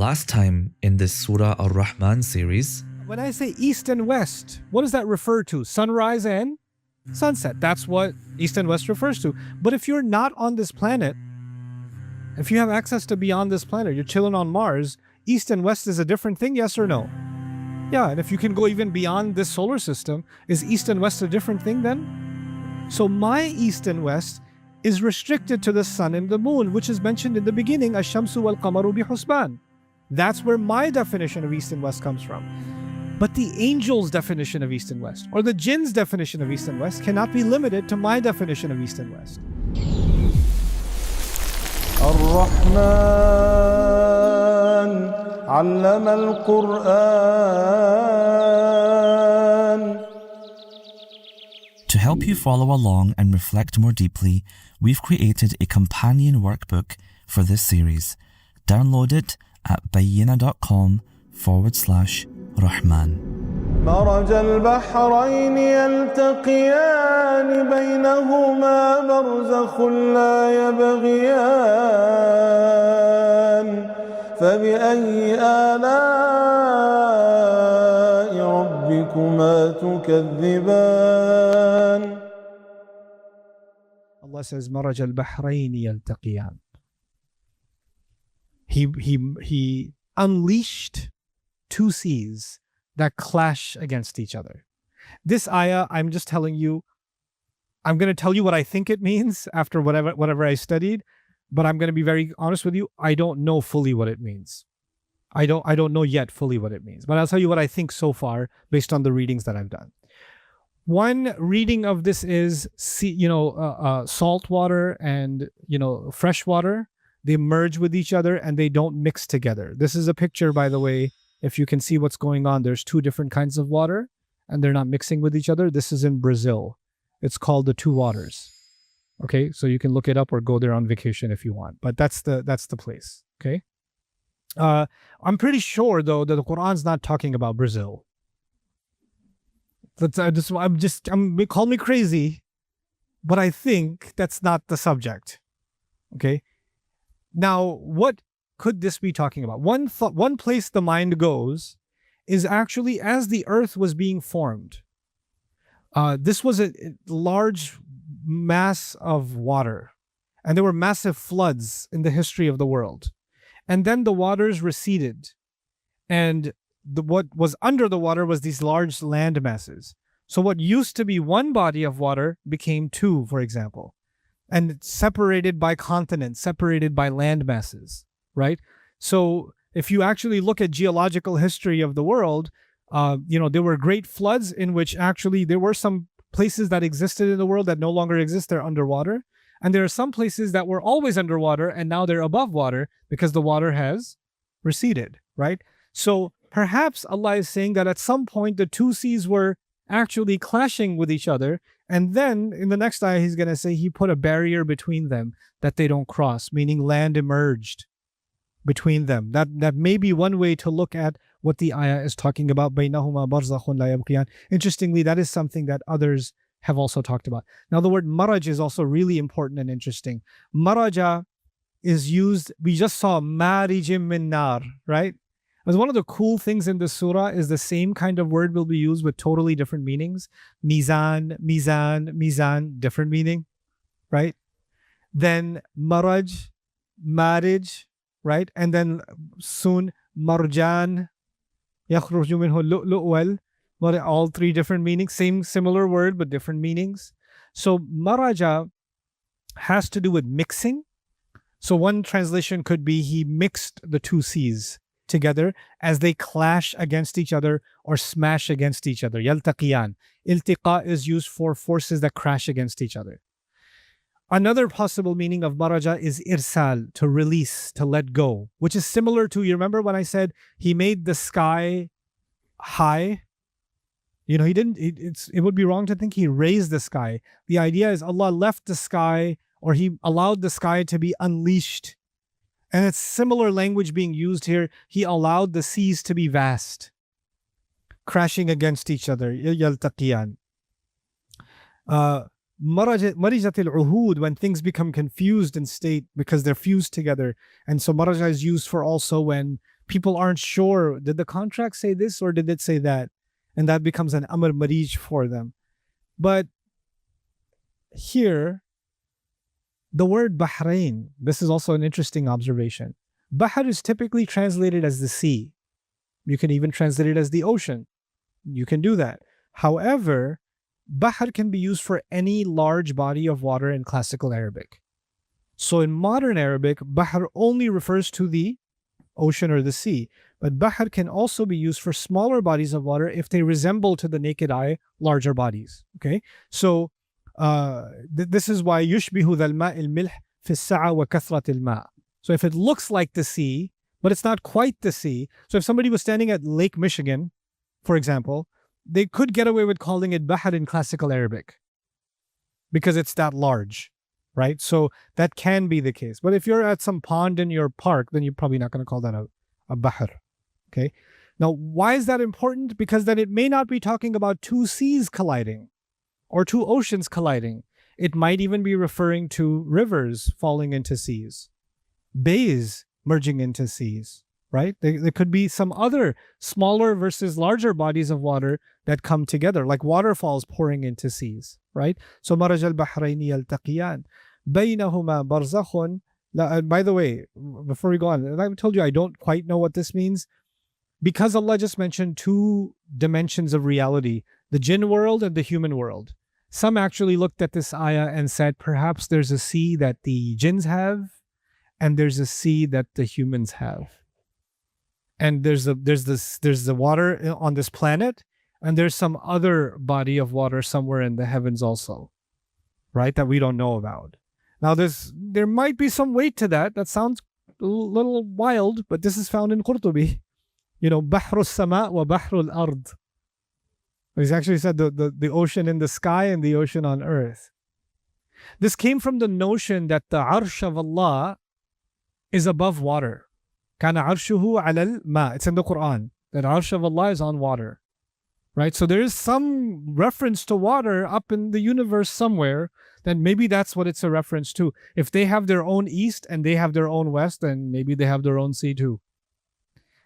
last time in this Surah Ar-Rahman series. When I say east and west, what does that refer to? Sunrise and sunset. That's what east and west refers to. But if you're not on this planet, if you have access to beyond this planet, you're chilling on Mars, east and west is a different thing, yes or no? Yeah, and if you can go even beyond this solar system, is east and west a different thing then? So my east and west is restricted to the sun and the moon, which is mentioned in the beginning, ash-shamsu wal-qamaru bi-husban. That's where my definition of east and west comes from. But the angel's definition of east and west, or the jinn's definition of east and west, cannot be limited to my definition of east and west. الرحمن علم القرآن. To help you follow along and reflect more deeply, we've created a companion workbook for this series. Download it at bayyina.com/Rahman. مرج البحرين يلتقيان بينهما برزخ لا يبغيان فبأي آلاء ربكما تكذبان. Allah says, مرج البحرين يلتقيان. He unleashed two seas that clash against each other. This ayah, I'm just telling you, I'm going to tell you what I think it means after whatever I studied, but I'm going to be very honest with you, I don't know fully what it means. I don't know yet fully what it means, but I'll tell you what I think so far based on the readings that I've done. One reading of this is, salt water and, fresh water. They merge with each other and they don't mix together. This is a picture, by the way. If you can see what's going on, there's two different kinds of water and they're not mixing with each other. This is in Brazil. It's called the Two Waters. Okay, so you can look it up or go there on vacation if you want. But that's the place. Okay. I'm pretty sure though that the Quran's not talking about Brazil. Call me crazy, but I think that's not the subject. Okay. Now, what could this be talking about? One place the mind goes is actually as the earth was being formed. This was a large mass of water, and there were massive floods in the history of the world. And then the waters receded, and what was under the water was these large land masses. So what used to be one body of water became two, for example, and separated by continents, separated by land masses. Right? So if you actually look at geological history of the world, there were great floods in which actually there were some places that existed in the world that no longer exist. They're underwater. And there are some places that were always underwater and now they're above water because the water has receded, right? So perhaps Allah is saying that at some point the two seas were actually clashing with each other. And then in the next ayah, he's going to say he put a barrier between them that they don't cross, meaning land emerged between them. That may be one way to look at what the ayah is talking about. بَيْنَهُمَا بَرْزَخٌ لَا يَبْغِيَانِ. Interestingly, that is something that others have also talked about. Now, the word maraj is also really important and interesting. Maraja is used, we just saw marijim min nar, right? As one of the cool things in this surah is the same kind of word will be used with totally different meanings. Mizan, mizan, mizan, different meaning, right? Then maraj, marriage, right? And then soon marjan, yakhruju minhu lu'lu' wal, all three different meanings, similar word but different meanings. So maraja has to do with mixing. So one translation could be he mixed the two seas together as they clash against each other or smash against each other. Yaltaqiyan. Iltiqa is used for forces that crash against each other. Another possible meaning of maraja is irsal, to release, to let go, which is similar to, you remember when I said he made the sky high? He didn't, it would be wrong to think he raised the sky. The idea is Allah left the sky, or he allowed the sky to be unleashed. And it's similar language being used here. He allowed the seas to be vast, crashing against each other. Yaltaqiyan. Marijatil uhud, when things become confused in state because they're fused together. And so maraja is used for also when people aren't sure, did the contract say this or did it say that? And that becomes an amr marij for them. But here, the word Bahrain, this is also an interesting observation. Bahr is typically translated as the sea. You can even translate it as the ocean. You can do that. However, Bahr can be used for any large body of water in classical Arabic. So in modern Arabic, Bahr only refers to the ocean or the sea. But Bahr can also be used for smaller bodies of water if they resemble to the naked eye larger bodies. Okay? So this is why يشبه ذا الماء الملح في السعة وكثرة الماء. So if it looks like the sea, but it's not quite the sea. So if somebody was standing at Lake Michigan, for example, they could get away with calling it Bahr in classical Arabic because it's that large, right? So that can be the case. But if you're at some pond in your park, then you're probably not going to call that a Bahr. Okay. Now, why is that important? Because then it may not be talking about two seas colliding or two oceans colliding. It might even be referring to rivers falling into seas, bays merging into seas, right? There could be some other smaller versus larger bodies of water that come together, like waterfalls pouring into seas, right? So مرج البحرين يلتقيان بينهما برزخ. By the way, before we go on, and I told you I don't quite know what this means. Because Allah just mentioned two dimensions of reality, the jinn world and the human world. Some actually looked at this ayah and said, perhaps there's a sea that the jinns have, and there's a sea that the humans have. And there's the water on this planet, and there's some other body of water somewhere in the heavens also, right? That we don't know about. Now there might be some weight to that. That sounds a little wild, but this is found in Qurtubi. You know, Bahrul Sama wa Bahrul Ard. He's actually said the ocean in the sky and the ocean on earth. This came from the notion that the Arsh of Allah is above water. Kana arshuhu alal ma. It's in the Quran that Arsh of Allah is on water. Right? So there is some reference to water up in the universe somewhere. Then maybe that's what it's a reference to. If they have their own east and they have their own west, then maybe they have their own sea too.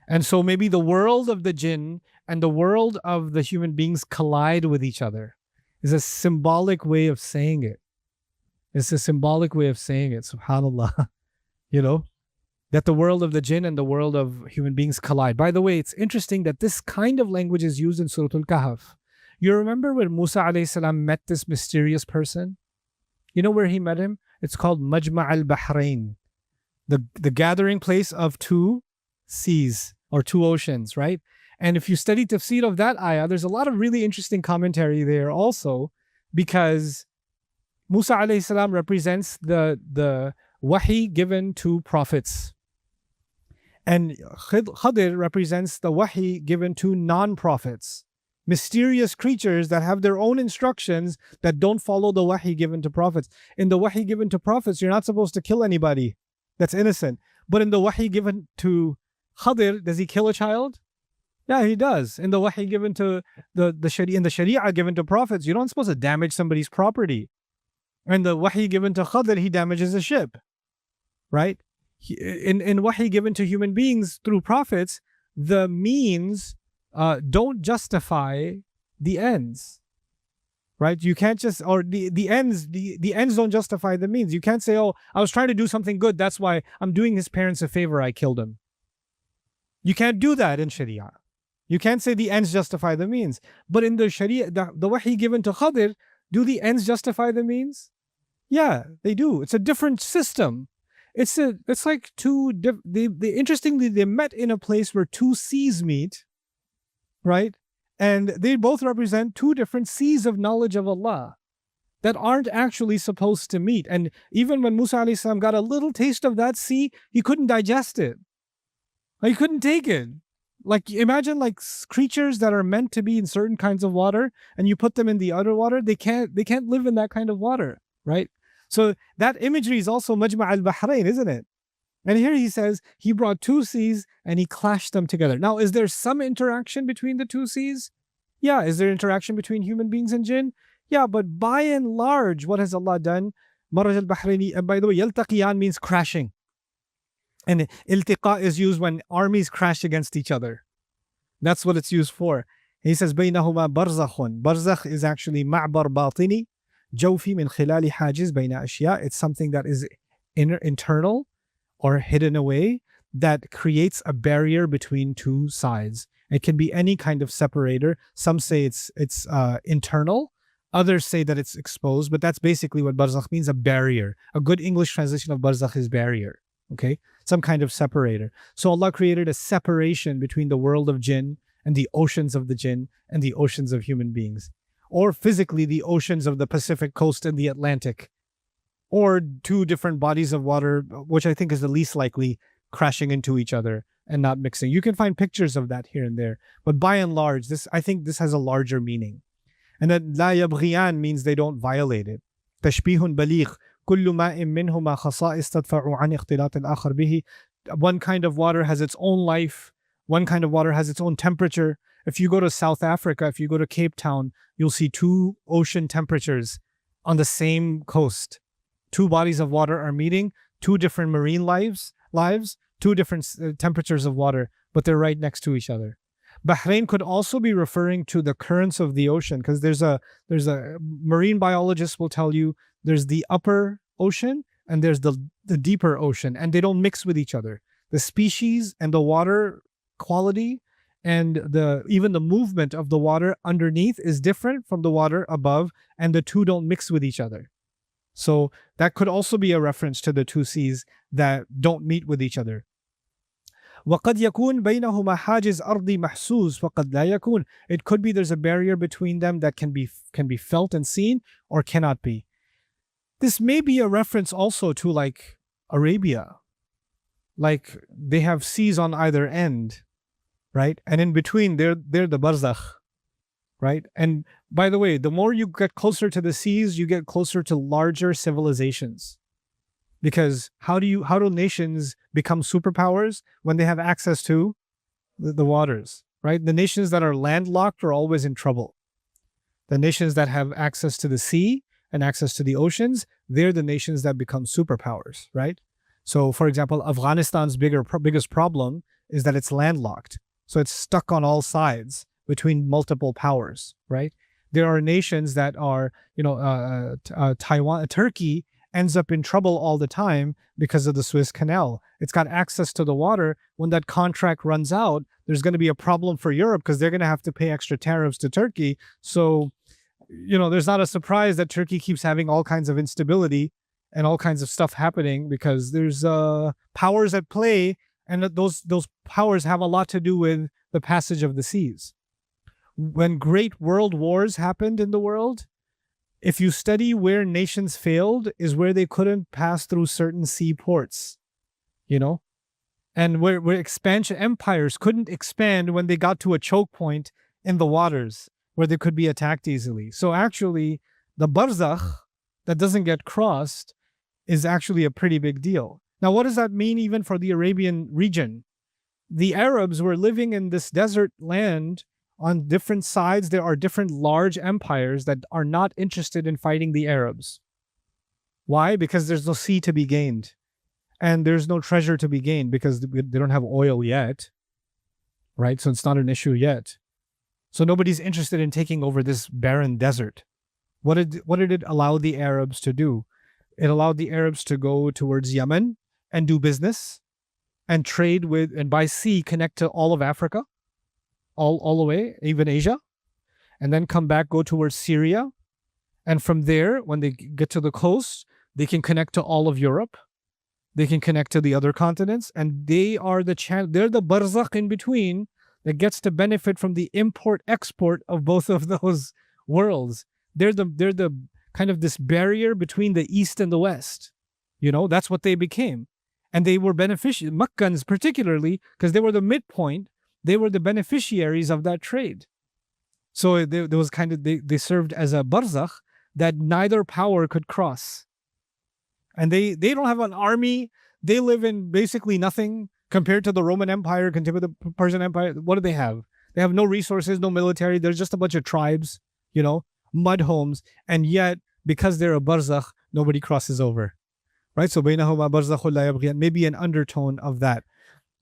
And so maybe the world of the jinn and the world of the human beings collide with each other. Is a symbolic way of saying it. It's a symbolic way of saying it, subhanAllah. You know, that the world of the jinn and the world of human beings collide. By the way, it's interesting that this kind of language is used in Surah Al-Kahf. You remember when Musa alayhi salam met this mysterious person? You know where he met him? It's called Majma' al-Bahrain, the gathering place of two seas or two oceans, right? And if you study tafsir of that ayah, there's a lot of really interesting commentary there also, because Musa alayhi salam represents the wahi given to prophets. And Khadir represents the wahi given to non-prophets. Mysterious creatures that have their own instructions that don't follow the wahi given to prophets. In the wahi given to prophets, you're not supposed to kill anybody that's innocent. But in the wahi given to Khadir, does he kill a child? Yeah, he does. In the wahi given to the Sharia given to prophets, you're not supposed to damage somebody's property. And the wahi given to Khadir, he damages a ship. Right? In wahi given to human beings through prophets, the means don't justify the ends. Right? You can't just, or the ends don't justify the means. You can't say, oh, I was trying to do something good, that's why I'm doing his parents a favor, I killed him. You can't do that in Sharia. You can't say the ends justify the means. But in the Sharia, the wahi given to Khadir, do the ends justify the means? Yeah, they do. It's a different system. It's like interestingly, they met in a place where two seas meet, right? And they both represent two different seas of knowledge of Allah that aren't actually supposed to meet. And even when Musa alayhi salam got a little taste of that sea, he couldn't digest it. He couldn't take it. Like, imagine like creatures that are meant to be in certain kinds of water, and you put them in the other water, they can't live in that kind of water, right? So that imagery is also Majma' al-Bahrain, isn't it? And here he says he brought two seas and he clashed them together. Now, is there some interaction between the two seas? Yeah. Is there interaction between human beings and jinn? Yeah, but by and large, what has Allah done? Maraj al-Bahraini, and by the way, yaltaqiyan means crashing. And iltiqa is used when armies crash against each other. That's what it's used for. He says بينهما برزخ. Barzakh is actually معبر باطني جوفي من خلال حاجز بين أشياء. It's something that is internal or hidden away that creates a barrier between two sides. It can be any kind of separator. Some say it's internal. Others say that it's exposed, but that's basically what barzakh means, a barrier. A good English translation of barzakh is barrier. Okay? Some kind of separator. So Allah created a separation between the world of jinn and the oceans of the jinn and the oceans of human beings. Or physically the oceans of the Pacific coast and the Atlantic. Or two different bodies of water, which I think is the least likely, crashing into each other and not mixing. You can find pictures of that here and there. But by and large, I think this has a larger meaning. And that لا يبغيان means they don't violate it. تشبيه بليغ كل ماء منهما خصائص تدفع عن اختلاط الآخر به. One kind of water has its own life. One kind of water has its own temperature. If you go to South Africa, if you go to Cape Town, you'll see two ocean temperatures on the same coast. Two bodies of water are meeting, two different marine lives, two different temperatures of water, but they're right next to each other. Bahrain could also be referring to the currents of the ocean, because there's a marine biologist will tell you there's the upper ocean and there's the deeper ocean, and they don't mix with each other. The species and the water quality and even the movement of the water underneath is different from the water above, and the two don't mix with each other. So that could also be a reference to the two seas that don't meet with each other. وَقَدْ يَكُونْ بَيْنَهُمَا حَاجِزْ أَرْضِ مَحْسُوس وَقَدْ لَا يَكُونْ. It could be there's a barrier between them that can be felt and seen, or cannot be. This may be a reference also to like Arabia. Like they have seas on either end, right? And in between they're the barzakh, right? And by the way, the more you get closer to the seas, you get closer to larger civilizations. Because how do nations become superpowers? When they have access to the waters, right? The nations that are landlocked are always in trouble. The nations that have access to the sea and access to the oceans, they're the nations that become superpowers, right? So, for example, Afghanistan's biggest problem is that it's landlocked. So it's stuck on all sides between multiple powers, right? There are nations that are, Turkey ends up in trouble all the time because of the Suez Canal. It's got access to the water. When that contract runs out, there's going to be a problem for Europe because they're going to have to pay extra tariffs to Turkey. So, there's not a surprise that Turkey keeps having all kinds of instability and all kinds of stuff happening because there's powers at play, and those powers have a lot to do with the passage of the seas. When great world wars happened in the world, if you study where nations failed, is where they couldn't pass through certain seaports, and where empires couldn't expand when they got to a choke point in the waters where they could be attacked easily. So actually, the barzakh that doesn't get crossed is actually a pretty big deal. Now, what does that mean even for the Arabian region? The Arabs were living in this desert land. On different sides, there are different large empires that are not interested in fighting the Arabs. Why? Because there's no sea to be gained. And there's no treasure to be gained because they don't have oil yet. Right? So it's not an issue yet. So nobody's interested in taking over this barren desert. What did it allow the Arabs to do? It allowed the Arabs to go towards Yemen and do business and trade with, and by sea connect to all of Africa. All the way, even Asia, and then come back, go towards Syria. And from there, when they get to the coast, they can connect to all of Europe. They can connect to the other continents, and they are they're the barzakh in between that gets to benefit from the import-export of both of those worlds. They're the kind of this barrier between the East and the West. That's what they became. And they were beneficial, Makkans particularly, because they were the midpoint. They were the beneficiaries of that trade. So there was they served as a barzakh that neither power could cross. And they don't have an army. They live in basically nothing compared to the Roman Empire, compared to the Persian Empire. What do they have? They have no resources, no military. There's just a bunch of tribes, mud homes. And yet, because they're a barzakh, nobody crosses over. Right? So بينهما برزخ لا يبغيان, maybe an undertone of that.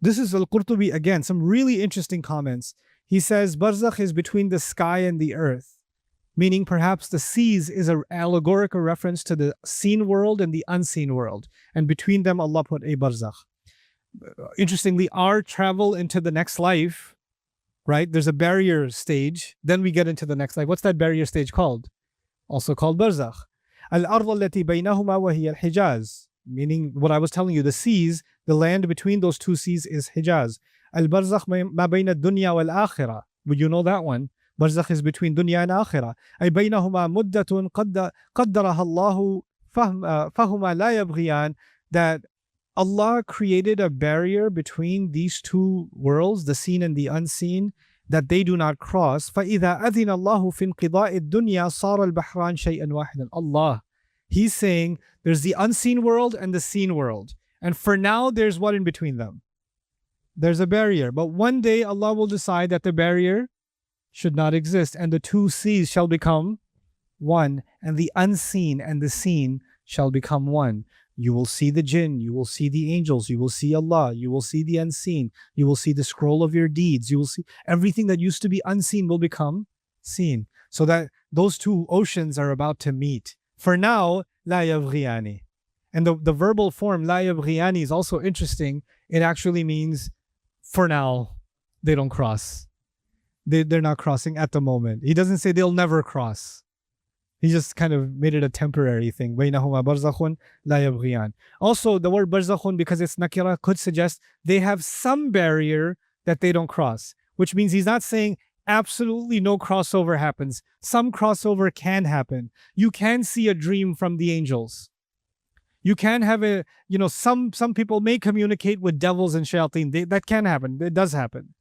This is Al-Qurtubi again, some really interesting comments. He says barzakh is between the sky and the earth, meaning perhaps the seas is an allegorical reference to the seen world and the unseen world. And between them, Allah put a barzakh. Interestingly, our travel into the next life, right? There's a barrier stage. Then we get into the next life. What's that barrier stage called? Also called barzakh. Al-ard allati baynahuma wa hiya al-hijaz. Meaning what I was telling you, the seas, the land between those two seas is Hijaz. Al-barzakh ma bayna dunya wal-akhirah. Would you know that one? Barzakh is between dunya and akhirah. Ay baynahuma muddatun qaddaraha Allahu fahuma la yabghiyan. That Allah created a barrier between these two worlds, the seen and the unseen, that they do not cross. فَإِذَا أَذِنَ اللَّهُ فِي انْقِضَاءِ الدُّنْيَا صَارَ الْبَحْرَانِ شَيْئًا وَاحِدًا. Allah, He's saying there's the unseen world and the seen world. And for now, there's what in between them? There's a barrier. But one day, Allah will decide that the barrier should not exist and the two seas shall become one, and the unseen and the seen shall become one. You will see the jinn, you will see the angels, you will see Allah, you will see the unseen, you will see the scroll of your deeds, you will see everything that used to be unseen will become seen. So that those two oceans are about to meet. For now, la yabghiyani. And the verbal form, la yabghiyani, is also interesting. It actually means, for now, they don't cross. They're not crossing at the moment. He doesn't say they'll never cross. He just kind of made it a temporary thing. بَيْنَهُمَا بَرْزَخٌ لَا يَبْغِيَانِ. Also, the word barzakhun, because it's nakira, could suggest they have some barrier that they don't cross. Which means he's not saying absolutely no crossover happens. Some crossover can happen. You can see a dream from the angels. You can have some people may communicate with devils and shayateen. That can happen. It does happen.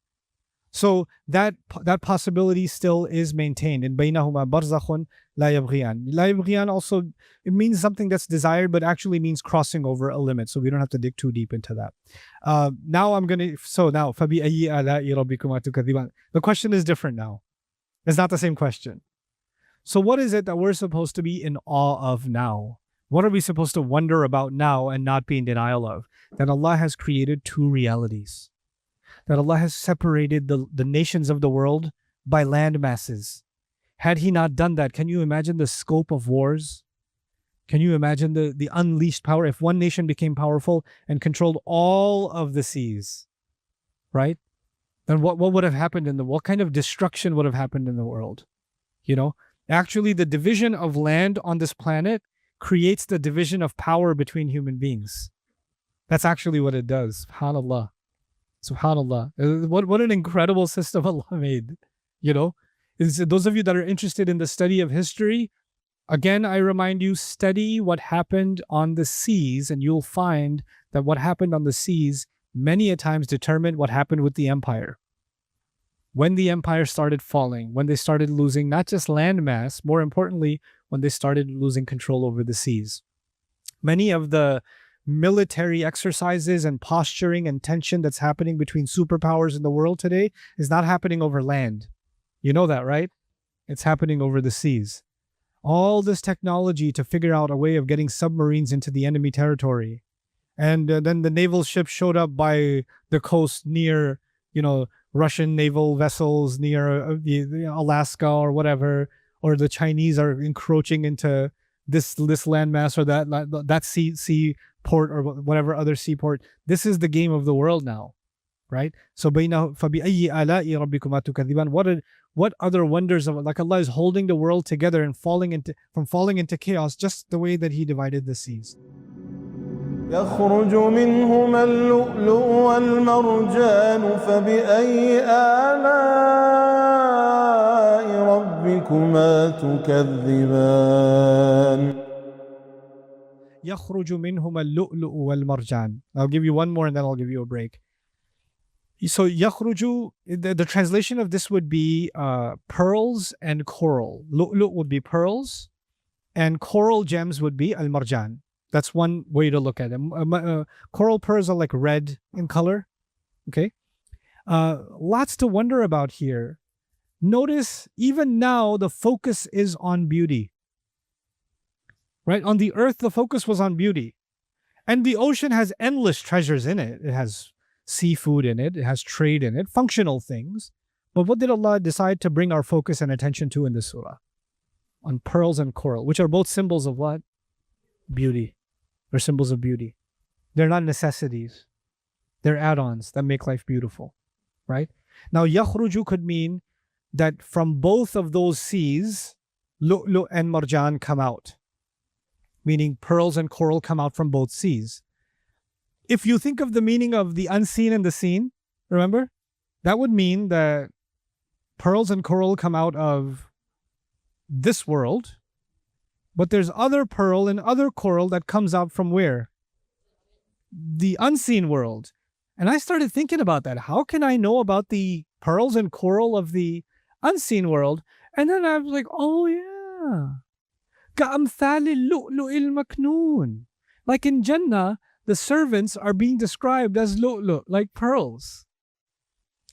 So that possibility still is maintained. In baynahuma barzakhun la yabghiyan. La yabghiyan also, it means something that's desired, but actually means crossing over a limit. So we don't have to dig too deep into that. Now فَبِأَيِّ آلَاءِ رَبِّكُمَا تُكَذِّبَانِ. The question is different now. It's not the same question. So what is it that we're supposed to be in awe of now? What are we supposed to wonder about now and not be in denial of? That Allah has created two realities. That Allah has separated the nations of the world by land masses. Had He not done that, can you imagine the scope of wars? Can you imagine the unleashed power? If one nation became powerful and controlled all of the seas, right? Then what would have happened what kind of destruction would have happened in the world? Actually the division of land on this planet creates the division of power between human beings. That's actually what it does. SubhanAllah. SubhanAllah. What an incredible system Allah made. Those of you that are interested in the study of history, again, I remind you, study what happened on the seas, and you'll find that what happened on the seas many a times determined what happened with the empire. When the empire started falling, when they started losing not just land mass, more importantly, when they started losing control over the seas. Many of the military exercises and posturing and tension that's happening between superpowers in the world today is not happening over land. You know that, right? It's happening over the seas. All this technology to figure out a way of getting submarines into the enemy territory. And then the naval ships showed up by the coast near, Russian naval vessels near Alaska or whatever, or the Chinese are encroaching into this landmass or that sea port or whatever other seaport. This is the game of the world now, right? So فَبِأَيِّ آلَاءِ رَبِّكُمَا تُكَذِّبَانِ. What other wonders of like Allah is holding the world together and falling into chaos just the way that He divided the seas. يخرج منهما اللؤلؤ والمرجان فبأي آلاء ربكما تكذبان. يخرج منهما اللؤلؤ والمرجان. I'll give you one more and then I'll give you a break. So يخرج, the translation of this would be pearls and coral. Lu'lu' would be pearls and coral gems would be al-marjan. That's one way to look at it. Coral pearls are like red in color. Okay. Lots to wonder about here. Notice even now the focus is on beauty. Right? On the earth, the focus was on beauty. And the ocean has endless treasures in it. It has seafood in it. It has trade in it, functional things. But what did Allah decide to bring our focus and attention to in this surah? On pearls and coral, which are both symbols of what? Beauty. They're symbols of beauty. They're not necessities. They're add-ons that make life beautiful, right? Now, yakhruju could mean that from both of those seas, lu'lu' and marjan come out, meaning pearls and coral come out from both seas. If you think of the meaning of the unseen and the seen, remember, that would mean that pearls and coral come out of this world, but there's other pearl and other coral that comes out from where? The unseen world. And I started thinking about that. How can I know about the pearls and coral of the unseen world? And then I was like, oh yeah. كَأَمْثَالِ اللُّؤْلُؤِ الْمَكْنُونِ. Like in Jannah, the servants are being described as lu'lu', like pearls.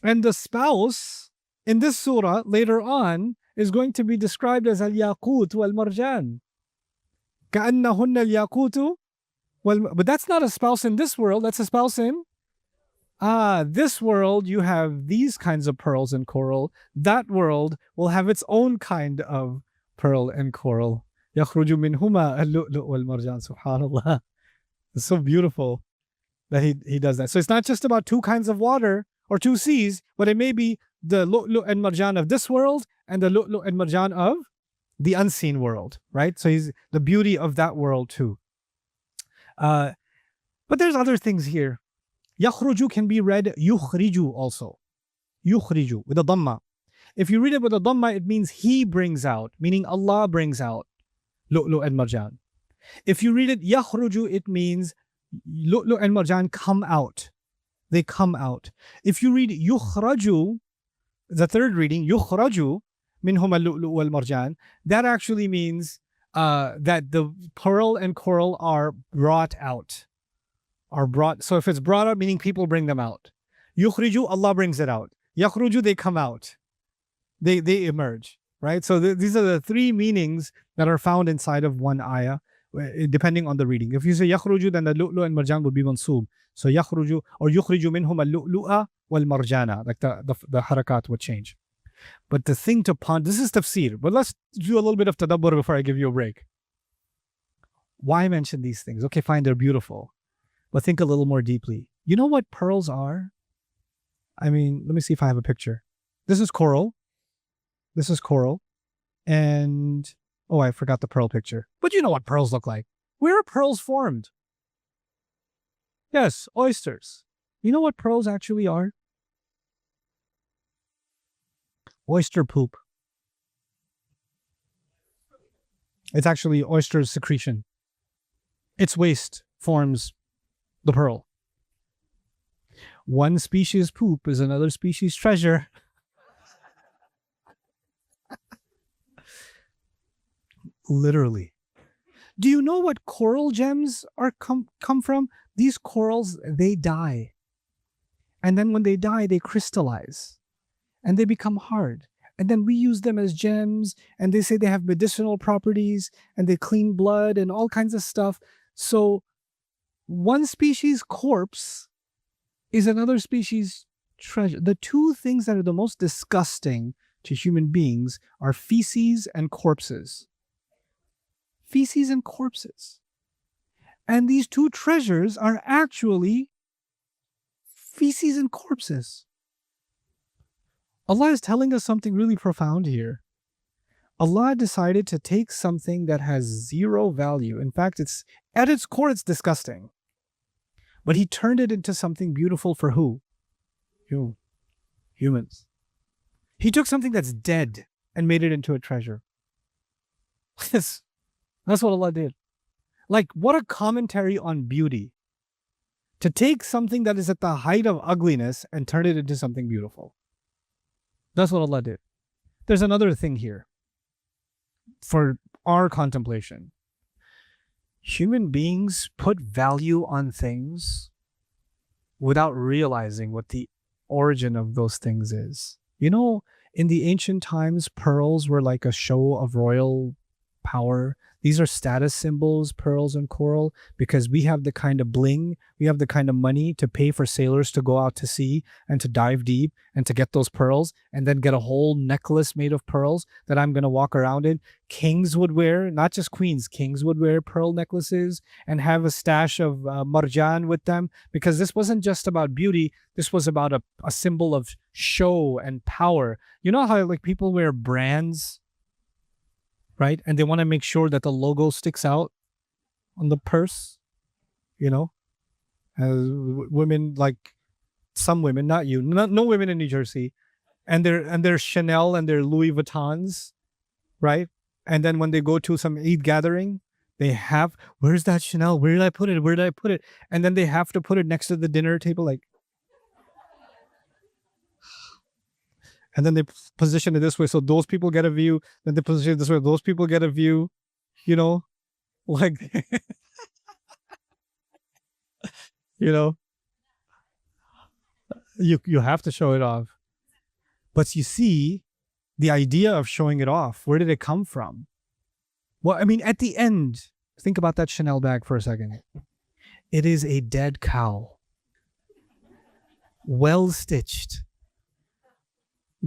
And the spouse in this surah later on is going to be described as al-yaqut wal-marjan. كَأَنَّهُنَّ الْيَاقُوتُ But that's not a spouse in this world, that's a spouse in this world. You have these kinds of pearls and coral. That world will have its own kind of pearl and coral. يَخْرُجُ مِنْهُمَا اللُّؤْلُؤُ وَالْمَرْجَانُ Subhanallah. It's so beautiful that he does that. So it's not just about two kinds of water or two seas, but it may be the lu'lu' and marjan of this world and the lu'lu' and marjan of the unseen world, right? So he's the beauty of that world too. But there's other things here. Yakhruju can be read yukhriju also. Yukhriju with a dhamma. If you read it with a dhamma, it means he brings out, meaning Allah brings out lu'lu' and marjan. If you read it yakhruju, it means lu'lu' and marjan come out. They come out. If you read yukhraju, the third reading, yukhraju minhum al-lu'lu' wal marjan, that actually means that the pearl and coral are brought out. So if it's brought out, meaning people bring them out. Yukhriju, Allah brings it out. Yakhruju, they come out. They emerge, right? So these are the three meanings that are found inside of one ayah, depending on the reading. If you say yakhruju, then the lu'lu' and marjan will be mansoob. So yakhruju or yukhriju minhum al-lu'lu'a wal marjana, like the harakat would change. But the thing to ponder, this is tafsir, but let's do a little bit of tadabbur before I give you a break. Why mention these things? Okay, fine, they're beautiful, but think a little more deeply. You know what pearls are? I mean, let me see if I have a picture. This is coral. This is coral. And, oh, I forgot the pearl picture. But you know what pearls look like. Where are pearls formed? Yes, oysters. You know what pearls actually are? Oyster poop. It's actually oyster secretion. Its waste forms the pearl. One species poop is another species treasure. Literally. Do you know what coral gems are come from? These corals, they die. And then when they die, they crystallize. And they become hard. And then we use them as gems. And they say they have medicinal properties. And they clean blood and all kinds of stuff. So one species corpse is another species treasure. The two things that are the most disgusting to human beings are feces and corpses. Feces and corpses. And these two treasures are actually feces and corpses. Allah is telling us something really profound here. Allah decided to take something that has zero value. In fact, it's at its core, it's disgusting. But He turned it into something beautiful for who? You. Humans. He took something that's dead and made it into a treasure. That's what Allah did. Like, what a commentary on beauty. To take something that is at the height of ugliness and turn it into something beautiful. That's what Allah did. There's another thing here for our contemplation. Human beings put value on things without realizing what the origin of those things is. You know, in the ancient times, pearls were like a show of royal power. These are status symbols, pearls and coral, because we have the kind of bling, we have the kind of money to pay for sailors to go out to sea and to dive deep and to get those pearls and then get a whole necklace made of pearls that I'm going to walk around in. Kings would wear, not just queens, kings would wear pearl necklaces and have a stash of marjan with them, because this wasn't just about beauty. This was about a symbol of show and power. You know how like people wear brands, right? And they want to make sure that the logo sticks out on the purse, you know? Women, like some women, not you, no women in New Jersey, and their Chanel and their Louis Vuittons, right? And then when they go to some Eid gathering, they have, where's that Chanel? Where did I put it? Where did I put it? And then they have to put it next to the dinner table, like, and then they position it this way so those people get a view. Then they position it this way, those people get a view, you know, like, you know, you have to show it off. But you see, the idea of showing it off, where did it come from? Well, I mean, at the end, think about that Chanel bag for a second. It is a dead cow, well stitched,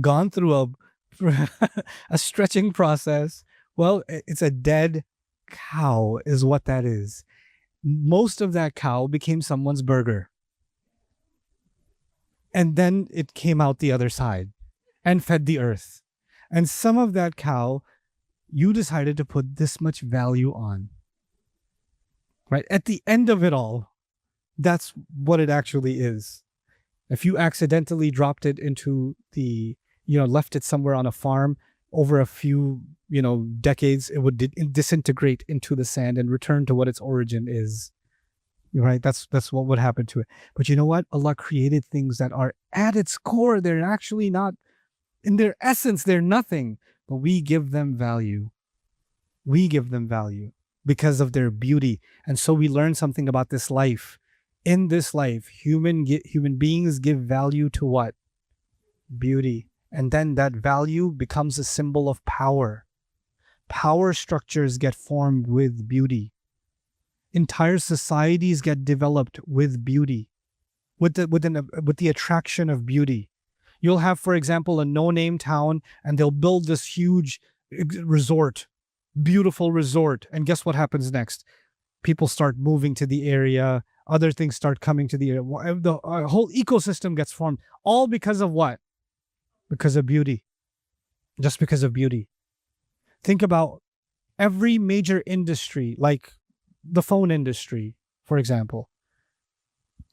gone through a stretching process. Well, it's a dead cow is what that is. Most of that cow became someone's burger. And then it came out the other side and fed the earth. And some of that cow, you decided to put this much value on. Right? At the end of it all, that's what it actually is. If you accidentally dropped it into the, left it somewhere on a farm over a few, decades, it would disintegrate into the sand and return to what its origin is. Right? That's what would happen to it. But you know what? Allah created things that are at its core. They're actually not, in their essence, they're nothing. But we give them value. We give them value because of their beauty. And so we learn something about this life. In this life, human beings give value to what? Beauty. And then that value becomes a symbol of power. Power structures get formed with beauty. Entire societies get developed with beauty, with the attraction of beauty. You'll have, for example, a no-name town, and they'll build this huge resort, beautiful resort. And guess what happens next? People start moving to the area. Other things start coming to the area. The whole ecosystem gets formed. All because of what? Because of beauty. Just because of beauty. Think about every major industry, like the phone industry, for example,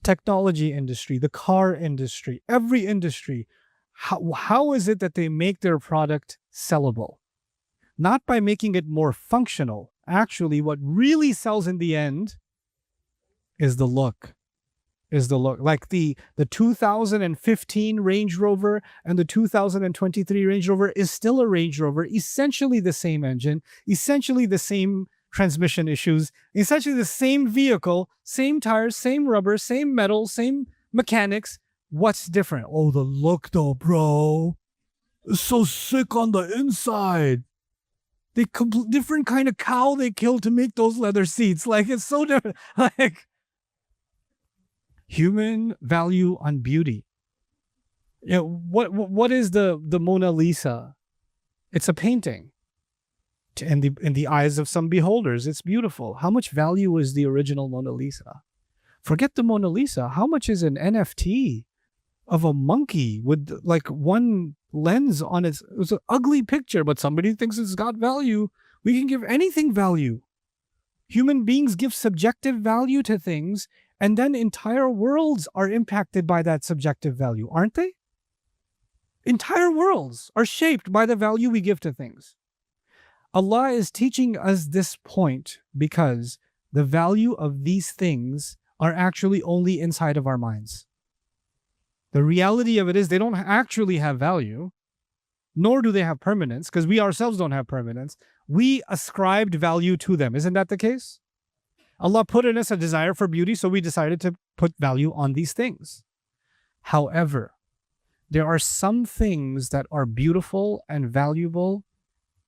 technology industry, the car industry, every industry. How is it that they make their product sellable? Not by making it more functional. Actually, what really sells in the end is the look. Like the 2015 Range Rover and the 2023 Range Rover is still a Range Rover, essentially the same engine, essentially the same transmission issues, essentially the same vehicle, same tires, same rubber, same metal, same mechanics. What's different? Oh, the look though, bro. It's so sick on the inside. Different kind of cow they killed to make those leather seats. Like, it's so different. Like, human value on beauty. What is the Mona Lisa? It's a painting. In the eyes of some beholders, it's beautiful. How much value is the original Mona Lisa? Forget the Mona Lisa. How much is an NFT of a monkey with like one lens on it? It was an ugly picture, but somebody thinks it's got value. We can give anything value. Human beings give subjective value to things, and then entire worlds are impacted by that subjective value, aren't they? Entire worlds are shaped by the value we give to things. Allah is teaching us this point because the value of these things are actually only inside of our minds. The reality of it is they don't actually have value, nor do they have permanence, because we ourselves don't have permanence. We ascribed value to them. Isn't that the case? Allah put in us a desire for beauty, so we decided to put value on these things. However, there are some things that are beautiful and valuable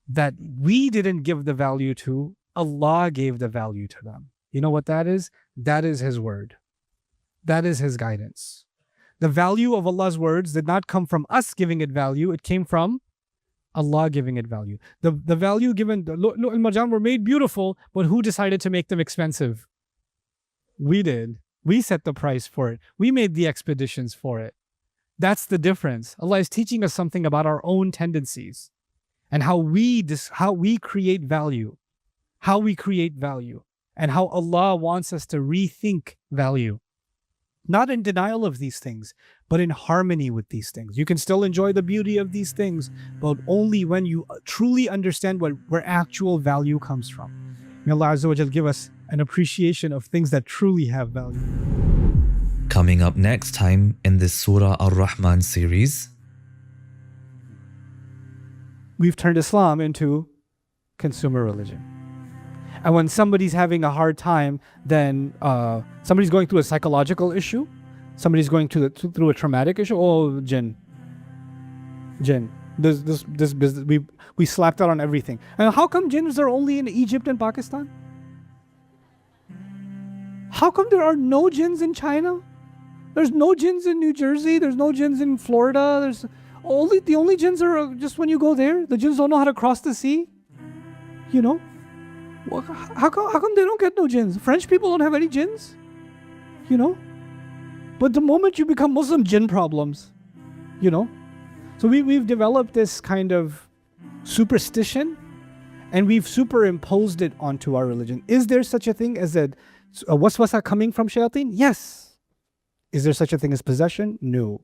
that we didn't give the value to, Allah gave the value to them. You know what that is? That is His word. That is His guidance. The value of Allah's words did not come from us giving it value. It came from Allah giving it value. The value given, the Lu'lu' al-Marjan were made beautiful, but who decided to make them expensive? We did. We set the price for it. We made the expeditions for it. That's the difference. Allah is teaching us something about our own tendencies and how we create value. How we create value. And how Allah wants us to rethink value. Not in denial of these things, but in harmony with these things. You can still enjoy the beauty of these things, but only when you truly understand where actual value comes from. May Allah Azza wa Jal give us an appreciation of things that truly have value. Coming up next time in this Surah Ar-Rahman series, we've turned Islam into consumer religion. And when somebody's having a hard time, then somebody's going through a psychological issue, somebody's going through a traumatic issue. Oh, jinn. This business, we slapped that on everything. And how come jinns are only in Egypt and Pakistan? How come there are no jinns in China? There's no jinns in New Jersey. There's no jinns in Florida. The only jinns are just when you go there. The jinns don't know how to cross the sea. You know? How come they don't get no jinns? French people don't have any jinns, you know? But the moment you become Muslim, jinn problems, you know? So we've developed this kind of superstition and we've superimposed it onto our religion. Is there such a thing as a waswasa coming from shayateen? Yes. Is there such a thing as possession? No.